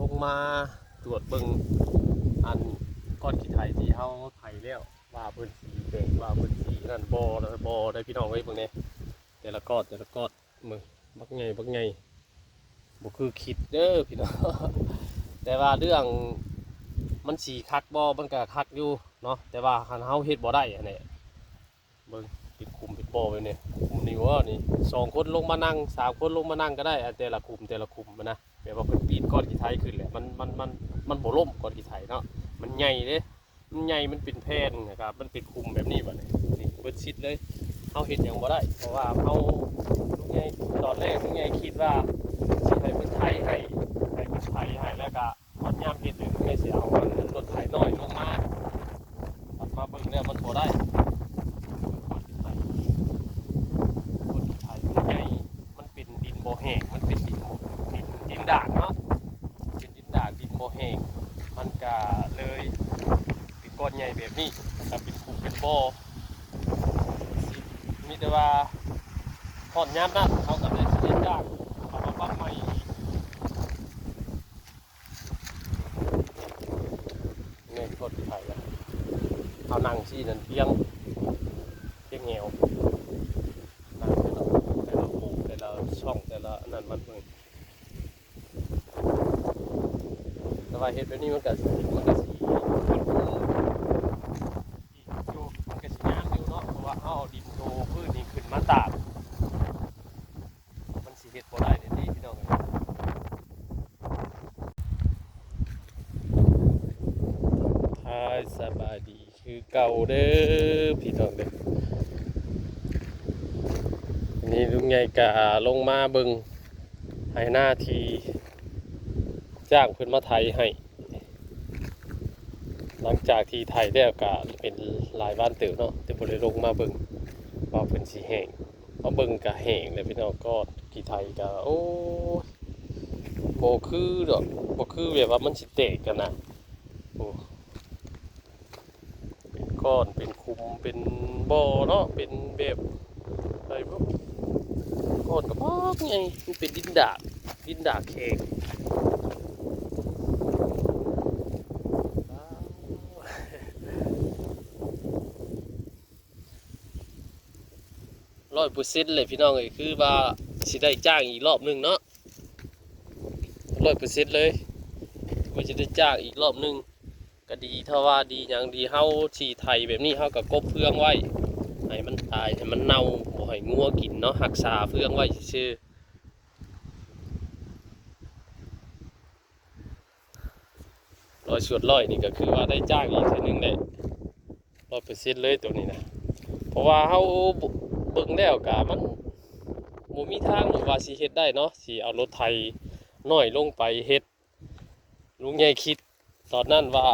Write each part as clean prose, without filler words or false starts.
ลงมาตรวจเบิ่งอันก้อนขี้ไถที่เฮาไถแล้วว่าเพิ่นสีแดงว่าเพิ่นสีนั่นบ่แล้วบ่ได้พี่น้องเอ้ยเบิ่งนี่แต่ละก้อนมึงบักใหญ่บ่คือคิดเด้อพี่น้อง แต่ว่าเรื่องมันสีคักบ่มันก็คักอยู่เนาะแต่ว่าคันเฮาเฮ็ดบ่ได้อันนี้เบิ่งปิดคุมปิดบ่ไว้นี่คุมนี่ว่านี่2คนลงมานั่ง3คนลงมานั่งก็ได้แต่ละคุมมันนะแบบว่าเพิ่นปีนก้อนขี้ไถขึ้นแหละมันบ่ล่มก้อนขี้ไถเนาะมันใหญ่เด้มันใหญ่มันเป็นแผ่นนะครับมันเป็นคุมแบบนี้บัดนี้นี่เบิดชิดเลยเฮาเฮ็ดหยังบ่ได้เพราะว่าเฮาลุงใหญ่ตอนแรกลุงใหญ่คิดว่าสิให้เพิ่นไถให้เพิ่นไถให้แล้วก็มันยามเฮ็ดเลยลุงใหญ่สิเอารถไถน้อยลงมาตัดมาเบิ่งแล้วมันบ่ได้คนขี้ไถมันใหญ่มันเป็นดินบ่แห้งมันเป็นดินด่างเนาะเป็นดินด่างดินบ่แห้งมันก็เลยเป็นก้อนใหญ่แบบนี้นะครับเป็นคุมเป็นบ่อมีแต่ว่าพอดยามนั้นเขาก็ได้เฮ็ดจ้างเอามาปรับใหม่นี่ก้อนขี้ไถแล้วเอานั่งซี่นั่นเพียงแงวนั่งแต่ละปูแต่ละช่องแต่ละนั่นมันเพิ่นแต่ว่าเฮ็ดแบบนี้มันก็สิอยู่มันก็สิงามอยู่เนาะเพราะว่าเอาดินโตพืชนี่ขึ้นมาตากมันสิเฮ็ดบ่ได้เด้พี่น้องสบายดีคือเก่าเด้อพี่น้องเด้อนี่ลุงใหญ่กะลงมาเบิ่งให้หน้าที่จ้างเพิ่นมาไถให้หลังจากที่ไถแล้วก็เป็นหลายวันเติบเนาะแต่บ่ได้ลงมาเบิ่งว่าเพิ่นสิแห้งมาเบิ่งก็แห้งแล้วพี่น้องก็ที่ไถก็โอ้บ่คือดอกบ่คือแบบว่ามันสิแตกกันน่ะโอ้เป็นก้อนเป็นคุมเป็นบ่อเนาะเป็นแบบอะไรบ่ก้อนก็บ่ใหญ่มันเป็นดินดากแข็ง100%เลยพี่น้องเอ้ยคือว่าสิได้จ้างอีกรอบนึงเนาะ100%เลยว่าจะได้จ้างอีกรอบนึงก็ดีถ้าว่าดีอย่างดีเฮาสิไถแบบนี้เฮาก็กบเฟืองไว้ให้มันตายให้มันเน่าบ่ให้งัวกินเนาะรักษาเฟืองไว้ซื่อ100นี่ก็คือว่าได้จ้างอีกเทื่อนึงได้100%เลยตัวนี้นะเพราะว่าเฮาเบิ่งแล้วก็มันบ่มีทางหรอกว่าสิเฮ็ดได้เนาะสิเอารถไถน้อยลงไปเฮ็ดลุงใหญ่คิดตอนนั้นว่า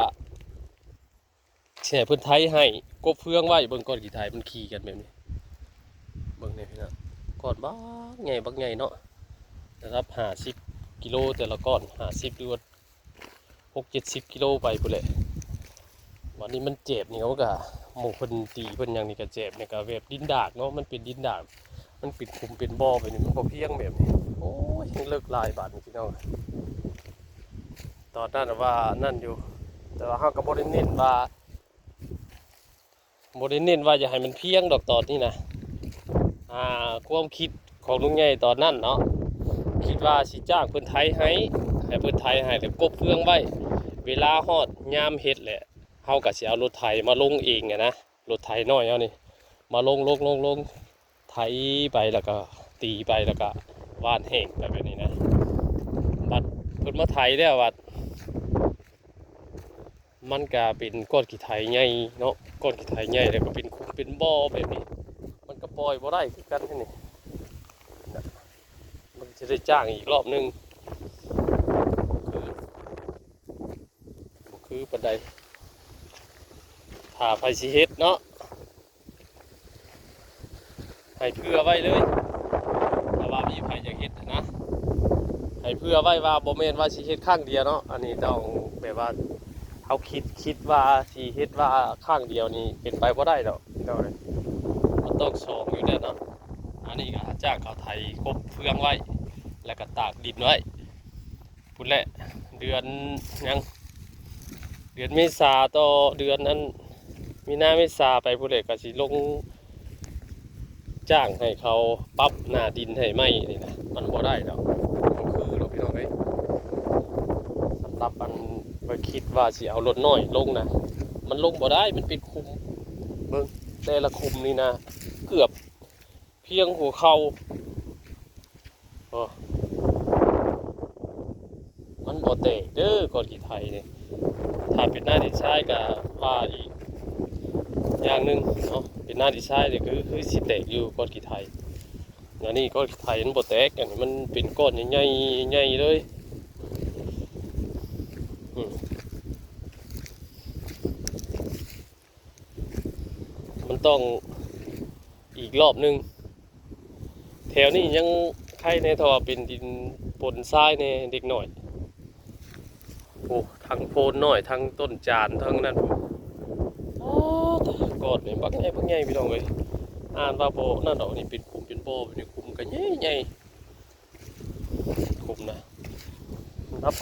สิให้เพิ่นไถให้กบเฟืองไว้เบิ่งก้อนขี้ไถมันขี่กันแบบนี้เบิ่งนี่พี่น้องก้อนบักใหญ่เนาะนะครับ50กิโลแต่ละก้อน50หรือว่า6-70กิโลไปพุ่นแหละวันนี้มันเจ็บนี่เขาก็หมู่เพิ่นตีเพิ่นหยังนี่ก็เจ็บนี่ก็แบบดินดากเนาะมันเป็นดินดากมันเป็นคุมเป็นบ่อไปนี่มันบ่เพียงแบบนี้โอ้ยยังเลิกลายบาดนี่พี่น้องตอนนั้นว่านั่นอยู่แต่ว่าเฮาก็บ่ได้เน้นว่าอย่าให้มันเพียงดอกตอนนี้นะความคิดของลุงใหญ่ตอนนั้นเนาะคิดว่าสิจ้างเพิ่นไถให้เพิ่นไถให้แล้วกบเฟืองไว้เวลาฮอดยามเฮ็ดแหละเฮาก็สิเอารถไถมาลงเองนะรถไถน้อยเฮานี่มาลงไถไปแล้วก็ตีไปแล้วก็ว่านแห้งแบบนี้นะบัดเพิ่นมาไถแล้วบัดมันก็เป็นก้อนขี้ไถใหญ่เนาะก้อนขี้ไถใหญ่แล้วก็เป็นคุมเป็นบ่อแบบนี้มันก็ปล่อยบ่ได้คือกันนี่มันจะได้จ้างอีกรอบนึงคือปานใดถ้าไผสิเฮ็ดเนาะให้เพื่อไว้เลยถ้าว่ามีไผอยากเฮ็ดนะให้เพื่อไว้ว่าบ่แม่นว่าสิเฮ็ดครั้งเดียวเนาะอันนี้ต้องแบบว่าเฮาคิดว่าสิเฮ็ดว่าครั้งเดียวนี่เป็นไปบ่ได้ดอกพี่น้องมันต้องสองอยู่แน่เนาะอันนี้ก็จ้างเขาไถกบเฟืองไว้แล้วก็ตากดินไว้พุ่นแหละ เดือนยังเดือนเมษาต่อเดือนนั้นมีนาเมษาไปผู้ใดก็สิลงจ้างให้เขาปรับหน้าดินให้ไหมนี่นะมันบ่ได้ดอกคือเราพี่น้องเอ้ยสำหรับมันไปคิดว่าสิเอารถน้อยลงนะมันลงบ่ได้มันเป็นคุมเบิ่งแต่ละคุมนี่นะเกือบเพียงหัวเข่ามันบ่แตกเด้อก้อนขี้ไถนี่ถ้าเป็นหน้าดินทรายก็ว่าอีกอย่างหนึ่งเนาะเป็นหน้าดินทรายนี่คือสิแตกอยู่ก้อนขี้ไถอันนี้ก้อนขี้ไถมันบ่แตกอันนี้มันเป็นก้อนใหญ่ๆใหญ่เลยมันต้องอีกรอบหนึ่งแถวนี้ยังใครในทว่าเป็นดินปนทรายในเด็กหน่อยโอ้ทั้งโพนหน่อยทั้งต้นจานทั้งนั้นกอดเนี่ยบักใหญ่พี่น้องเลยอ่านว่าโบนั่นดอกนี่เป็นคุมเป็นโบเป็นคุมกันใหญ่คุมนะนับ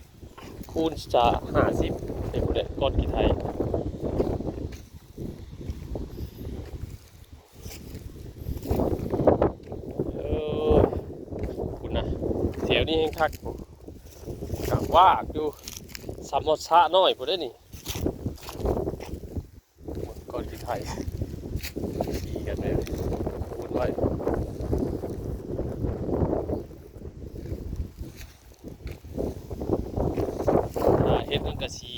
50 คูณจะ50เป็นคนเด็กก้อนกี่ไทยคุณนะแถวนี้เองคักกะว่าดูสามรสชาน้อยพอได้นี่ก้อนกี่ไทยดีกันเลยพูดไว้เฮ็ดนั่นก็สี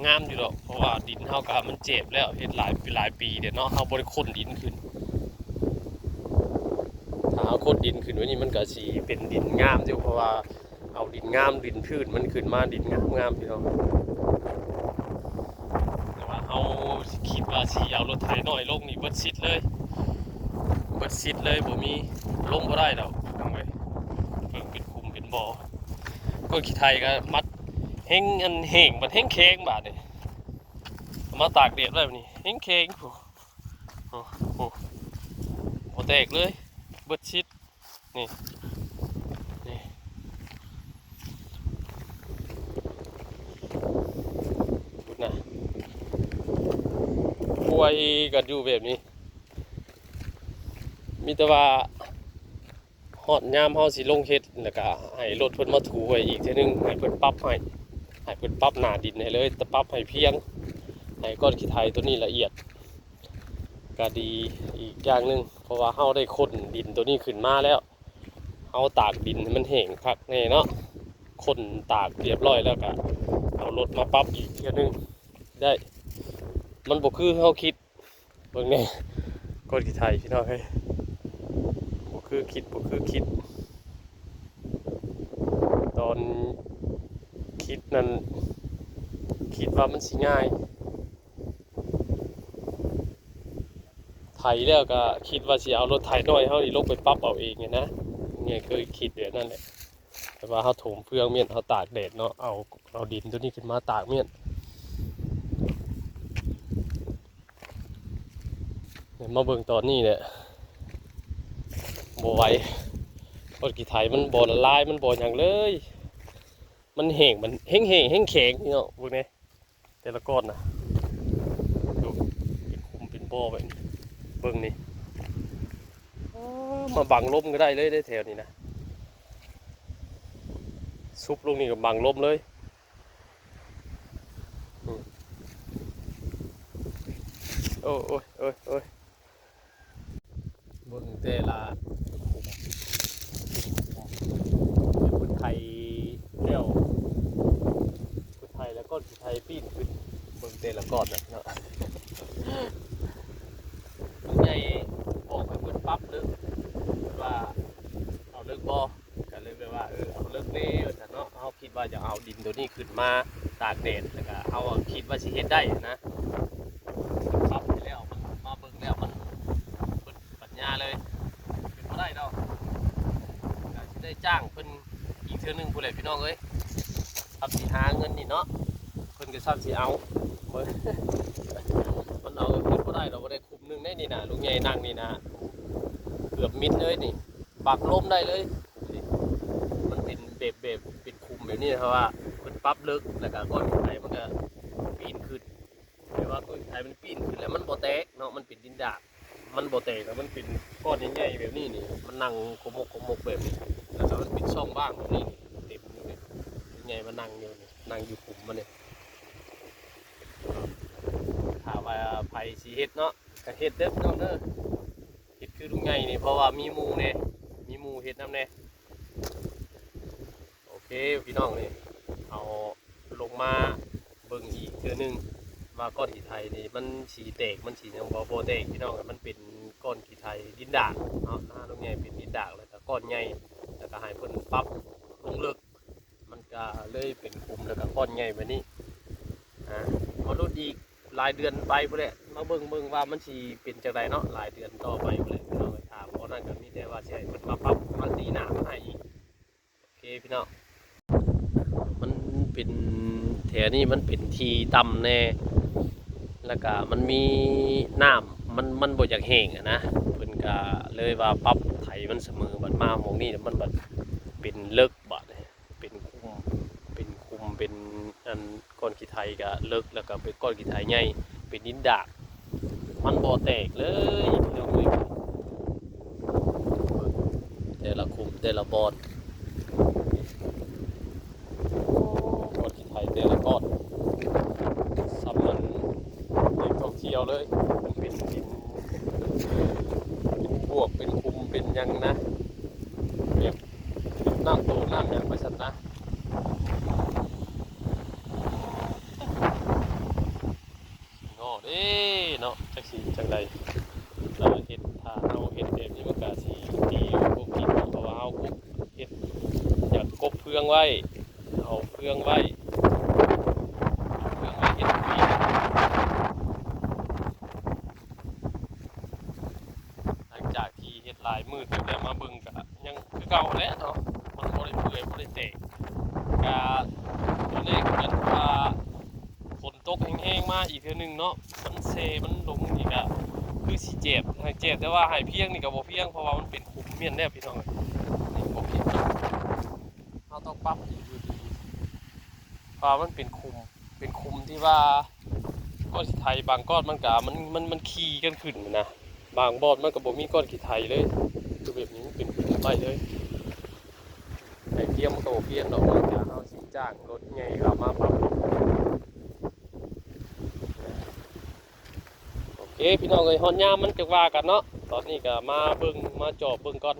งามอยู่หรอกเพราะว่าดินเฮากับมันเจ็บแล้วเฮ็ดหลายปีเดี๋ยวเนาะเฮาบ่ได้ค้นดินขึ้นถ้าเฮาค้นดินขึ้นไว้นี่มันก็สิเป็นดินงามอยู่เพราะว่าเอาดินงามดินพืชมันขึ้นมาดินงามพี่น้องแต่ว่าเฮาคิดว่าสิเอารถไถน้อยลงนี่เบิดสิทธิ์เลยบ่มีลงบ่ได้ดอกน้องเอ้ยเพิ่งเป็นคุมเป็นบ่อก็ขี้ไถก็มัดเฮงอันเฮงมันเฮงเค้งบาดนี่มาตากแดดไว้แบบนี้เฮงเค้งโอ้แตกเลยเบิดชิดนี่พูดนะป่วยกันอยู่แบบนี้มีแต่ว่าฮอดยามเฮาสิลงเฮ็ดแล้วก็ให้รถเพิ่นมาถูไว้อีกทีนึงให้เพิ่นปรับให้เพิ่นปรับหน้าดินให้เลยแต่ปรับให้เพียงให้ก้อนขี้ไถตัวนี้ละเอียดก็ดีอีกอย่างหนึ่งเพราะว่าเฮาได้ค้นดินตัวนี้ขึ้นมาแล้วเฮาตากดินให้มันแห้งคักแน่เนาะค้นตากเรียบร้อยแล้วก็เอารถมาปรับอีกทีนึงได้มันบ่คือเฮาคิดเบิ่งแน่ก้อนขี้ไถพี่น้องเฮ้ยบ่คือคิดตอนคิดนั้นคิดว่ามันสิง่ายไถแล้วก็คิดว่าสิเอารถไถน้อยเฮานี่ลงไปปรับเอาเองนะเนี่ยเคยคิดแบบนั้นแหละแต่ว่าเฮาถมเฟืองเมียนเฮาตากแดดเนาะเอาดินตัวนี้ขึ้นมาตากเมียนเนี่ยมาเบิ่งตอนนี้เนี่ยบ่ไหวก้อนขี้ไถมันบ่ละลายมันบ่หยังเลยมันแห้งมันแห้งแข็งเนาะพวกนี้แต่ละก้อนนะดูเป็นคุมเป็นบ่อแบบนี้เบิ่งนี่มาบังลมก็ได้เลยได้แถวนี้นะซุปลงนี่ก็บังลมเลยโอ้ยเบิ่งแต่ละคนไทยเลี้ยวคนไทยแล้วก็คนไทยปีนขึ้นเบิ่งแต่ละก้อนเนาะใหญ่บอกให้คนปั๊บลึกว่าเอาลึกบ่ก็เลยแบบว่าเอาลึกนี่แต่เนาะเขาคิดว่าจะเอาดินตัวนี้ขึ้นมาตากแดดแล้วก็เขาคิดว่าสิเฮ็ดได้นะปั๊บไปแล้วมันมาเบิ่งแล้วมันปัญญาเลยเป็นบ่ได้ดอกก็สิได้จ้างเพิ่นอีกเทื่อนึงผู้ใดพี่น้องเอ้ยครับสิหาเงินนี่เนาะเพิ่นก็ซ้ำสิเอามันเอาเพิ่นบ่ได้ดอกบ่ได้คุมนึงได้นี่นะลุงใหญ่นั่งนี่นะเกือบมิดเลยนี่ปักลมได้เลยมันเป็นแบบเป็นคุม แบบนี้เพราะว่ามันปรับลึกแล้วก็ก้อนขี้ไถมันก็ปีนขึ้นแต่ว่าก้อนขี้ไถมันปีนขึ้นแล้วมันโบแตกเนาะมันเป็นดินดาบมันโบแตกแล้วมันเป็นก้อนใหญ่ๆแบบนี้นี่มันนั่งโคมกแบบนี้แล้วก็มันเป็นช่องบ้างแบบนี้เต็มอยู่เนี่ยใหญ่มันนั่งอยู่นี่นั่งอยู่ขุมมันเนี่ยถามว่าไผ่สีเฮ็ดเนาะก็เฮ็ดเด้อพี่น้องเด้อเฮ็ดคือลุงใหญ่นี่เพราะว่ามีหมู่เนี่ยมีหมู่เฮ็ดน้ำเนี่ยโอเคพี่น้องนี่เอาลงมาเบิ่งอีกเทื่อนึงว่าก้อนขี้ไถนี่มันสีแตกมันสียังบ่แตกพี่น้องมันเป็นก้อนขี้ไถดินดากเนาะลุงใหญ่เป็นดินดากแล้วก็ก้อนใหญ่แล้วก็ให้เพิ่นปรับลงลึกมันก็เลยเป็นคุมแล้วก็ก้อนใหญ่แบบนี้มาลุ้นอีกหลายเดือนไปพุ่นแหละมาเบิ่งว่ามันสิเป็นจังไดเนาะหลายเดือนต่อไปพุ่นแหละพี่น้องถามเพราะนั้นก็มีแต่ว่าสิให้เพิ่นมาปรับมาตีหน้ามาให้อีกโอเคพี่น้องมันเป็นแถวนี้มันเป็นที่ต่ำแน่แล้วก็มันมีน้ำมันบ่อยากแห้งอะนะเพิ่นก็เลยว่าปรับไถมันเสมอบัดมาหม้องนี้มันบัดเป็นเลิกบัดเป็นคุมเป็นอันก้อนขี้ไถก็เลิกแล้วก็เป็นก้อนขี้ไถใหญ่เป็นดินดากมันบ่แตกเลยพี่น้องเอ้ยแต่ละคุมแต่ละบอดก้อนขี้ไถแต่ละก้อนซ้ำมันเป็นท่องเที่ยวเลยมันเป็นดินเป็นพวกเป็นคุมเป็นยังนะแบบน้ำโตน้ำยังไปสั่นนะเด้เนาะจักสีจังใดเราเห็ดถ้าเอาเห็ดแบบนี้มันก็สีดีกบกินเพราะว่าเอากบเห็ดอยากกบเฟืองไว้เอาเฟืองไว้เห็ดปีหลังจากที่เห็ดลายมืดแล้วมาเบิ่งก็ยังคือเก่าแล้วเนาะมันบ่ได้เปื่อยบ่ได้แตกก็ตัวเลขกันว่าฝนตกแห้งๆมาอีกเทื่อนึงเนาะมันเซมันลงอีกอะคือสิเจ็บแต่ว่าหายเพียงนี่ก็บ่เพียงเพราะว่ามันเป็นคุมเมียนแน่พี่น้องนี่บ่เพียงเราต้องปรับอยู่ดีเพราะมันเป็นคุมที่ว่าก้อนขี้ไถบางก้อนมันก็มันขี่กันขึ้นนะบางบอดมันก็บ่มีก้อนขี้ไถเลยคือแบบนี้มันเป็นคุมไปเลยไอ้เพียงมันก็บ่เพียงดอกมันจะเอาสิจ้างรถใหญ่เข้ามาปรับพี่น้องเอ้ยฮอนยามมันจะว่ากันเนาะตอนนี้ก็มาเบิ่งมาจอบเบิ่งก่อน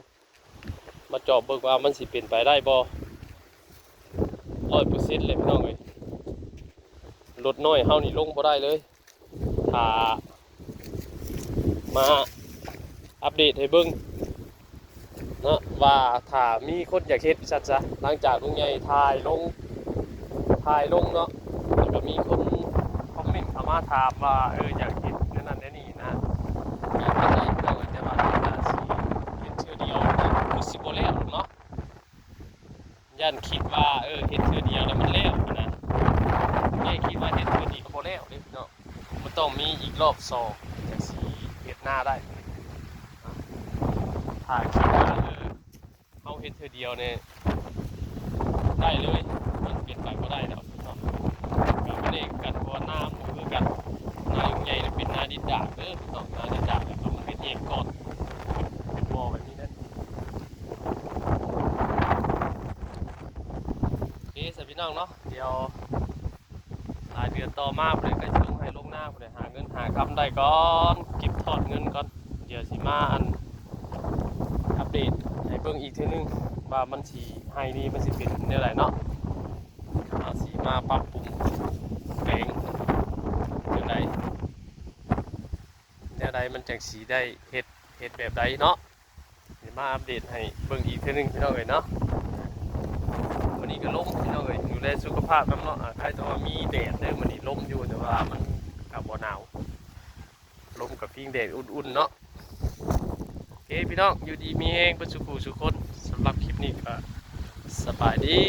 มาจอบเบิ่งว่ามันสิเป็นไปได้บ่100%เลยพี่น้องเอ้ยรถน้อยเฮานี่ลงบ่ได้เลยถ้ามาอัปเดตให้เบิ่งเนาะว่าถ้ามีคนอยากเฮ็ดซั่นซะหลังจากลุงใหญ่ถ่ายลงเนาะแล้วก็มีคนคอมเมนต์เข้ามาถามว่าอยากเฮ็ดนั่นนี่นะมีอะไรพี่น้องแต่ว่าถ้าสิเฮ็ดเทื่อเดียวคือสิบ่แล้วเนาะย่านคิดว่าเฮ็ดเทื่อเดียวแล้วมันแล้วนะไม่คิดว่าเฮ็ดเทื่อเดียวก็บ่แล้วเด้เนาะมันต้องมีอีกรอบ2จังสิเฮ็ดหน้าได้ถ้าคิดว่าเฮาเฮ็ดเทื่อเดียวเนี่ยได้เลยมันเปลี่ยนไปบ่ได้ดอกเนาะก็บ่ได้กันเพราะว่าน้ำคือกันนายุงใหญ่เป็นนาดินดากพี่น้องนาดินดากแล้วก็มันเป็นเอกก่อนเป็นบ่อแบบนี้นั่นโอเคสพี่น้องเนาะเดี๋ยวหลายเดือนต่อมาเพื่อนก็จะลงให้ลงหน้าเพื่อนหาเงินหาคำได้ก่อนเก็บถอดเงินก่อนเดี๋ยวสิมาอัปเดตให้เบิ่งอีกทีนึงว่ามันสีให้นี่มันสิเป็นแนวไหนเนาะสีมาปรับปรุงแปลงจังไดแนวใดมันจังสีได้เฮ็ดแบบใดเนาะเดี๋ยวมาอัปเดตให้เบิ่งอีกทีนึงพี่น้องเอ๋ยเนาะวันนี้ก็ล้มพี่น้องเอ๋ยอยู่ในสุขภาพน้ำเนาะใครจะว่ามีแดดเด้อวันนี้ล้มอยู่แต่ว่ามันกับบ่หนาวล้มกับพิงแดดอุ่นๆเนาะโอเคพี่น้องอยู่ดีมีแห้งเป็นสุขุสุขคนสำหรับคลิปนี้ก็สบายดี